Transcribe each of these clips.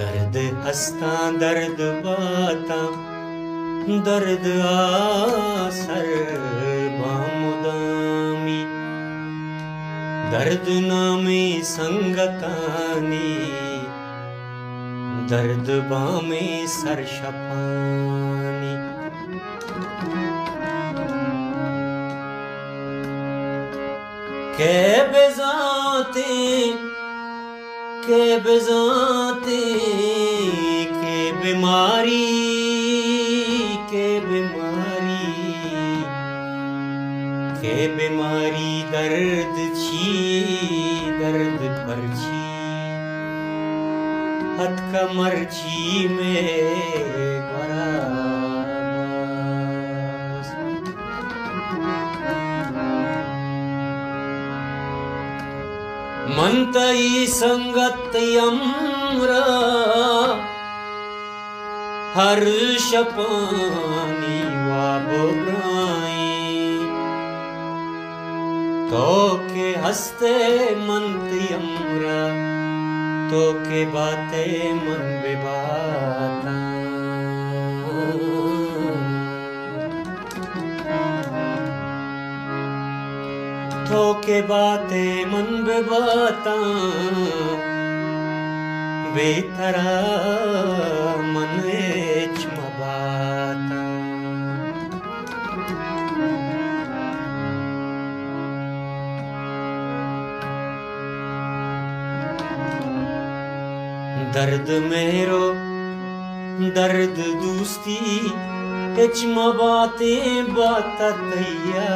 दर्द हस्ता दर्द बाता दर्द आसर बामुदामी दर्द नामे संगतानी दर्द बामे सरशपानी के बेजाते के बेजाते के बीमारी दर्द छी दर्द पर छी हथ कमर छी में मंतई संगत यम्रा हर्ष पानी वाबोगाई तो के हंसते मंत यम्रा तो के बाते मन बेबाता तो के बाते मन बेबाता बेतरा मन मबाता दर्द मेरो दर्द दोस्ती इचमा बातें बातैया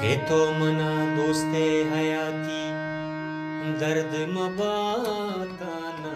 के तो मना दोस्ते हयाती दर्द मबाता ना